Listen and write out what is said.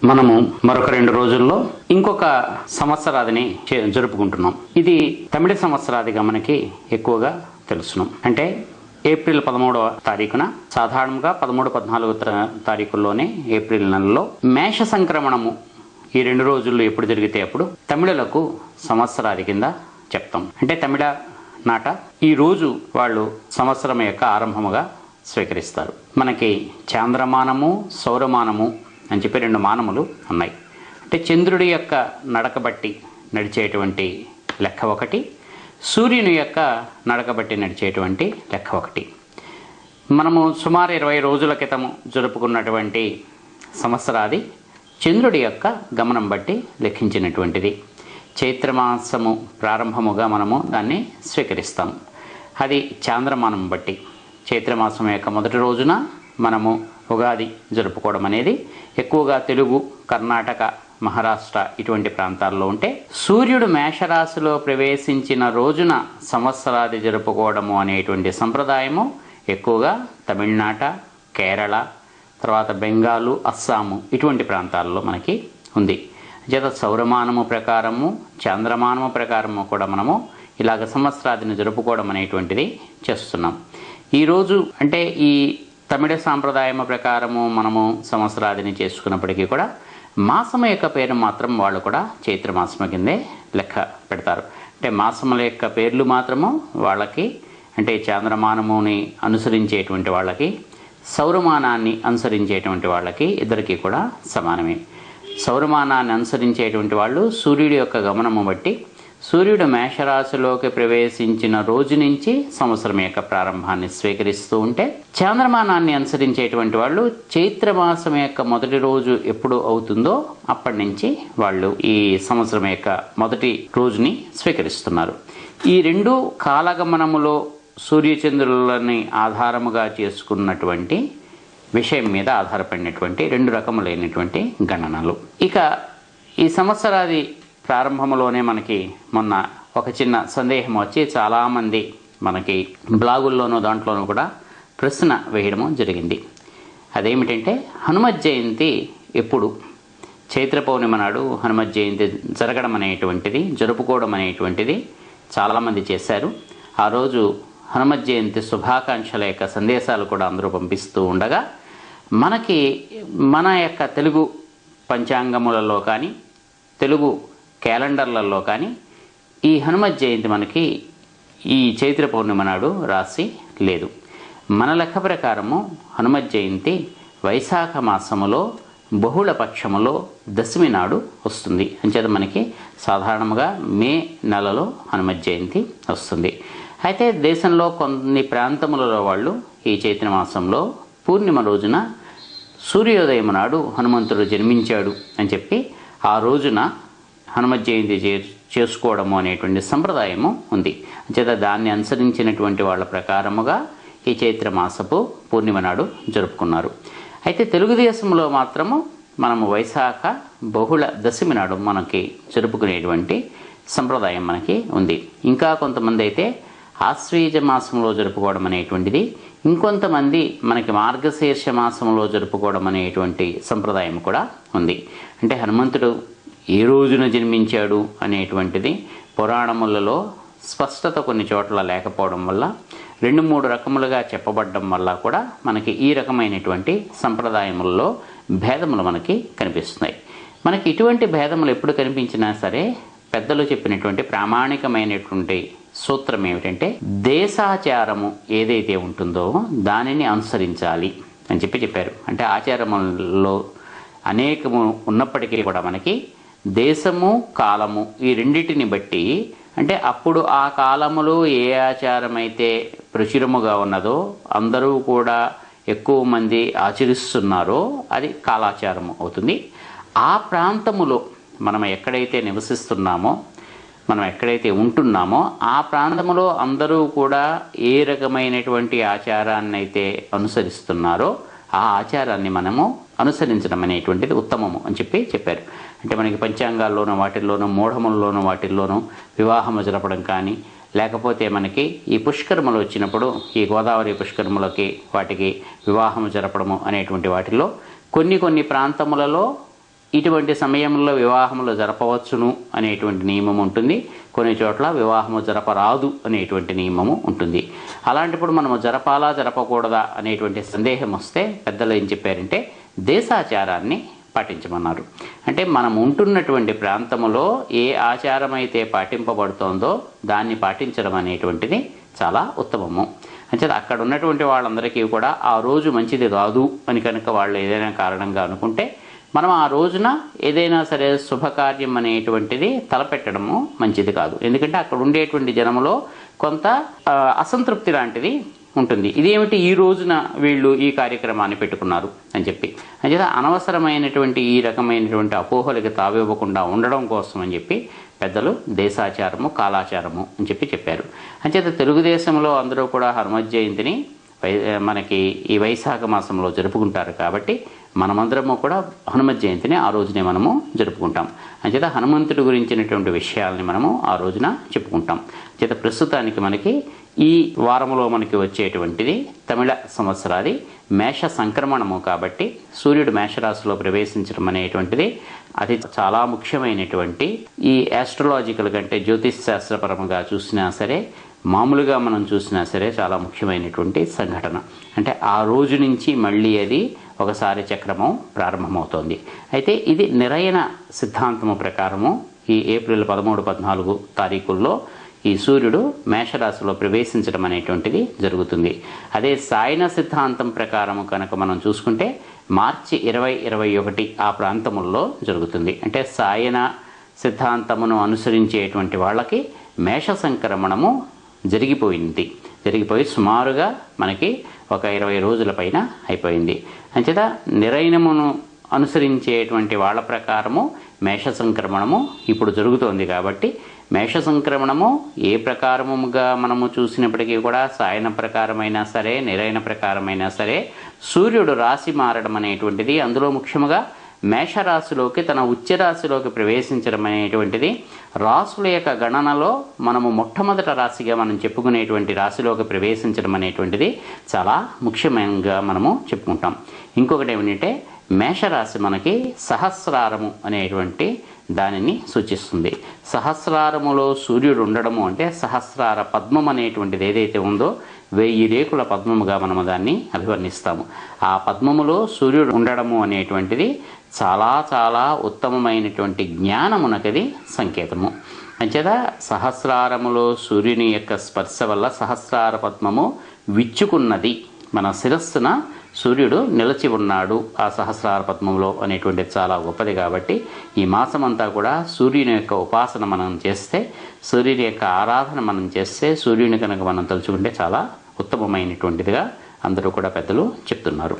మనము మరొక 2 రోజుల్లో ఇంకొక సంవత్సరాదిని జరుపుకుంటున్నాం. ఇది తమిళ సంవత్సరాదిగా మనకి ఎక్కువగా తెలుసును. అంటే ఏప్రిల్ 13వ తారీఖున, సాధారణంగా 13, 14 తారీఖుల్లోనే ఏప్రిల్ నెలలో మేష సంక్రమణము ఈ 2 రోజుల్లో ఎప్పుడు జరిగితే అప్పుడు తమిళలకు సంవత్సరాది కింద చెప్తాం. అంటే తమిళ నాట ఈ రోజు వాళ్ళు సంవత్సరం యొక్క ఆరంభముగా స్వీకరిస్తారు. మనకి చాంద్రమానము, సౌరమానము అని చెప్పి 2 మానములు ఉన్నాయి. అంటే చంద్రుడి యొక్క నడక బట్టి నడిచేటువంటి లెక్క ఒకటి, సూర్యుని యొక్క నడక బట్టి నడిచేటువంటి లెక్క ఒకటి. మనము సుమారు 20 రోజుల క్రితము జరుపుకున్నటువంటి సంవత్సరాది చంద్రుడి యొక్క గమనం బట్టి లెక్కించినటువంటిది. చైత్రమాసము ప్రారంభముగా మనము దాన్ని స్వీకరిస్తాము. అది చాంద్రమానం బట్టి చైత్రమాసం యొక్క మొదటి రోజున మనము ఉగాది జరుపుకోవడం అనేది ఎక్కువగా తెలుగు, కర్ణాటక, మహారాష్ట్ర ఇటువంటి ప్రాంతాల్లో ఉంటే, సూర్యుడు మేషరాశిలో ప్రవేశించిన రోజున సంవత్సరాది జరుపుకోవడము అనేటువంటి సంప్రదాయము ఎక్కువగా తమిళనాట, కేరళ, తర్వాత బెంగాలు, అస్సాము ఇటువంటి ప్రాంతాల్లో మనకి ఉంది. చేత సౌరమానము ప్రకారము, చాంద్రమానము ప్రకారము కూడా మనము ఇలాగ సంవత్సరాదిని జరుపుకోవడం అనేటువంటిది చేస్తున్నాం. ఈరోజు అంటే ఈ తమిళ సాంప్రదాయము ప్రకారము మనము సంవత్సరాదిని చేసుకున్నప్పటికీ కూడా మాసము యొక్క పేరు మాత్రం వాళ్ళు కూడా చైత్రమాసము కిందే లెక్క పెడతారు. అంటే మాసముల యొక్క పేర్లు మాత్రము వాళ్ళకి, అంటే చాంద్రమానముని అనుసరించేటువంటి వాళ్ళకి, సౌరమానాన్ని అనుసరించేటువంటి వాళ్ళకి ఇద్దరికీ కూడా సమానమే. సౌరమానాన్ని అనుసరించేటువంటి వాళ్ళు సూర్యుడి యొక్క గమనము బట్టి సూర్యుడు మేషరాశిలోకి ప్రవేశించిన రోజు నుంచి సంవత్సరం యొక్క ప్రారంభాన్ని స్వీకరిస్తూ ఉంటే, చాంద్రమానాన్ని అనుసరించేటువంటి వాళ్ళు చైత్రమాసం యొక్క మొదటి రోజు ఎప్పుడు అవుతుందో అప్పటి నుంచి వాళ్ళు ఈ సంవత్సరం యొక్క మొదటి రోజుని స్వీకరిస్తున్నారు. ఈ 2 కాలగమనములో సూర్యచంద్రులని ఆధారముగా చేసుకున్నటువంటి విషయం మీద ఆధారపడినటువంటి 2 రకములైనటువంటి గణనలు. ఇక ఈ సంవత్సరాది ప్రారంభంలోనే మనకి మొన్న ఒక చిన్న సందేహం వచ్చి చాలామంది మనకి బ్లాగుల్లోనూ దాంట్లోనూ కూడా ప్రశ్న వేయడము జరిగింది. అదేమిటంటే, హనుమత్ జయంతి ఎప్పుడు, చైత్ర పౌర్ణిమ నాడు హనుమత్ జయంతి జరుపుకోవడం అనేటువంటిది చాలామంది చేశారు. ఆ రోజు హనుమత్ జయంతి శుభాకాంక్షల యొక్క సందేశాలు కూడా అందరూ పంపిస్తూ ఉండగా, మనకి మన యొక్క తెలుగు పంచాంగములలో కానీ, తెలుగు క్యాలెండర్లలో కానీ ఈ హనుమత్ జయంతి మనకి ఈ చైత్ర పౌర్ణిమ నాడు రాసి లేదు. మన లెక్క ప్రకారము హనుమత్ జయంతి వైశాఖ మాసములో బహుళ పక్షములో దశమి నాడు వస్తుంది. అంచేత మనకి సాధారణంగా మే నెలలో హనుమత్ జయంతి వస్తుంది. అయితే దేశంలో కొన్ని ప్రాంతములలో వాళ్ళు ఈ చైత్ర మాసంలో పూర్ణిమ రోజున సూర్యోదయం నాడు హనుమంతుడు జన్మించాడు అని చెప్పి ఆ రోజున హనుమత్ జయంతి చేసుకోవడము అనేటువంటి సంప్రదాయము ఉంది. అంచేత దాన్ని అనుసరించినటువంటి వాళ్ళ ప్రకారముగా ఈ చైత్ర మాసపు పూర్ణిమ నాడు జరుపుకున్నారు. అయితే తెలుగుదేశంలో మాత్రము మనము వైశాఖ బహుళ దశమి నాడు మనకి జరుపుకునేటువంటి సంప్రదాయం మనకి ఉంది. ఇంకా కొంతమంది అయితే ఆశ్వీజ మాసంలో జరుపుకోవడం అనేటువంటిది, ఇంకొంతమంది మనకి మార్గశీర్ష మాసంలో జరుపుకోవడం అనేటువంటి సంప్రదాయం కూడా ఉంది. అంటే హనుమంతుడు ఏ రోజున జన్మించాడు అనేటువంటిది పురాణములలో స్పష్టత కొన్ని చోట్ల లేకపోవడం వల్ల, 2-3 రకములుగా చెప్పబడడం వల్ల కూడా మనకి ఈ రకమైనటువంటి సంప్రదాయములలో భేదములు మనకి కనిపిస్తున్నాయి. మనకి ఇటువంటి భేదములు ఎప్పుడు కనిపించినా సరే పెద్దలు చెప్పినటువంటి ప్రామాణికమైనటువంటి సూత్రం ఏమిటంటే, దేశాచారము ఏదైతే ఉంటుందో దానిని అనుసరించాలి అని చెప్పారు. అంటే ఆచారములలో అనేకము ఉన్నప్పటికీ కూడా మనకి దేశము, కాలము ఈ రెండింటిని బట్టి, అంటే అప్పుడు ఆ కాలములో ఏ ఆచారం అయితే ప్రచురముగా ఉన్నదో, అందరూ కూడా ఎక్కువ మంది ఆచరిస్తున్నారో అది కాలాచారము అవుతుంది. ఆ ప్రాంతములో మనం ఎక్కడైతే నివసిస్తున్నామో, మనం ఎక్కడైతే ఉంటున్నామో ఆ ప్రాంతములో అందరూ కూడా ఏ రకమైనటువంటి ఆచారాన్ని అయితే అనుసరిస్తున్నారో ఆ ఆచారాన్ని మనము అనుసరించడం అనేటువంటిది ఉత్తమము అని చెప్పారు. అంటే మనకి పంచాంగాల్లోనూ వాటిల్లోనూ, మూఢముల్లోనూ వాటిల్లోనూ వివాహము జరపడం కానీ, లేకపోతే మనకి ఈ పుష్కరములు వచ్చినప్పుడు ఈ గోదావరి పుష్కరములకి వాటికి వివాహము జరపడము అనేటువంటి వాటిల్లో కొన్ని ప్రాంతములలో ఇటువంటి సమయంలో వివాహములు జరపవచ్చును అనేటువంటి నియమం ఉంటుంది. కొన్ని చోట్ల వివాహము జరపరాదు అనేటువంటి నియమము ఉంటుంది. అలాంటప్పుడు మనము జరపాలా జరపకూడదా అనేటువంటి సందేహం వస్తే పెద్దలు ఏం చెప్పారంటే దేశాచారాన్ని పాటించమన్నారు. అంటే మనం ఉంటున్నటువంటి ప్రాంతములో ఏ ఆచారం అయితే పాటింపబడుతోందో దాన్ని పాటించడం అనేటువంటిది చాలా ఉత్తమము. అంటే అక్కడ ఉన్నటువంటి వాళ్ళందరికీ కూడా ఆ రోజు మంచిది కాదు అని కనుక వాళ్ళు ఏదైనా కారణంగా అనుకుంటే మనం ఆ రోజున ఏదైనా సరే శుభకార్యం అనేటువంటిది తలపెట్టడము మంచిది కాదు. ఎందుకంటే అక్కడ ఉండేటువంటి జనములో కొంత అసంతృప్తి లాంటిది ఉంటుంది. ఇదేమిటి ఈ రోజున వీళ్ళు ఈ కార్యక్రమాన్ని పెట్టుకున్నారు అని చెప్పి అంచేత అనవసరమైనటువంటి ఈ రకమైనటువంటి అపోహలకి తావివ్వకుండా ఉండడం కోసం అని చెప్పి పెద్దలు దేశాచారము కాలాచారము అని చెప్పి చెప్పారు. అంచేత తెలుగుదేశంలో అందరూ కూడా హనుమత్ జయంతిని మనకి ఈ వైశాఖ మాసంలో జరుపుకుంటారు. కాబట్టి మనమందరము కూడా హనుమత్ జయంతిని ఆ రోజునే మనము జరుపుకుంటాం. అంచేత హనుమంతుడి గురించినటువంటి విషయాల్ని మనము ఆ రోజున చెప్పుకుంటాం. చేత ప్రస్తుతానికి మనకి ఈ వారంలో మనకి వచ్చేటువంటిది తమిళ సంవత్సరాది మేష సంక్రమణము. కాబట్టి సూర్యుడు మేషరాశిలో ప్రవేశించడం అనేటువంటిది అది చాలా ముఖ్యమైనటువంటి ఈ ఆస్ట్రాలజికల్ కంటే జ్యోతిష్ శాస్త్రపరంగా చూసినా సరే మామూలుగా మనం చూసినా సరే చాలా ముఖ్యమైనటువంటి సంఘటన. అంటే ఆ రోజు నుంచి మళ్ళీ అది ఒకసారి చక్రము ప్రారంభమవుతోంది. అయితే ఇది నిరయన సిద్ధాంతము ప్రకారము ఈ ఏప్రిల్ 13, 14 తారీఖుల్లో ఈ సూర్యుడు మేషరాశిలో ప్రవేశించడం అనేటువంటిది జరుగుతుంది. అదే సాయన సిద్ధాంతం ప్రకారము కనుక మనం చూసుకుంటే మార్చి 20, 21 ఆ ప్రాంతముల్లో జరుగుతుంది. అంటే సాయన సిద్ధాంతమును అనుసరించేటువంటి వాళ్ళకి మేష సంక్రమణము జరిగిపోయి సుమారుగా మనకి ఒక 20 రోజుల పైన అయిపోయింది. అంచేత నిరయనమును అనుసరించేటువంటి వాళ్ళ ప్రకారము మేష సంక్రమణము ఇప్పుడు జరుగుతోంది. కాబట్టి మేష సంక్రమణము ఏ ప్రకారముగా మనము చూసినప్పటికీ కూడా సాయన ప్రకారమైనా సరే నిరయన ప్రకారమైనా సరే సూర్యుడు రాశి మారడం అనేటువంటిది, అందులో ముఖ్యముగా మేషరాశిలోకి తన ఉచ్చరాశిలోకి ప్రవేశించడం అనేటువంటిది రాశుల యొక్క గణనలో మనము మొట్టమొదట రాశిగా మనం చెప్పుకునేటువంటి రాశిలోకి ప్రవేశించడం అనేటువంటిది చాలా ముఖ్యంగా మనము చెప్పుకుంటాం. ఇంకొకటి ఏమిటంటే మేషరాశి మనకి సహస్రారము అనేటువంటి దానిని సూచిస్తుంది. సహస్రారములో సూర్యుడు ఉండడము అంటే సహస్రార పద్మం అనేటువంటిది ఏదైతే ఉందో 1000 రేకుల పద్మముగా మనము దాన్ని అభివర్ణిస్తాము. ఆ పద్మములో సూర్యుడు ఉండడము అనేటువంటిది చాలా చాలా ఉత్తమమైనటువంటి జ్ఞానమునకది సంకేతము. అంచేత సహస్రారములో సూర్యుని యొక్క స్పర్శ వల్ల సహస్రార పద్మము విచ్చుకున్నది, మన శిరస్సున సూర్యుడు నిలిచి ఉన్నాడు ఆ సహస్రార పద్మంలో అనేటువంటిది చాలా గొప్పది. కాబట్టి ఈ మాసమంతా కూడా సూర్యుని యొక్క ఉపాసన మనం చేస్తే, సూర్యుని యొక్క ఆరాధన మనం చేస్తే, సూర్యుని కనుక మనం తలుచుకుంటే చాలా ఉత్తమమైనటువంటిదిగా అందరూ కూడా పెద్దలు చెప్తున్నారు.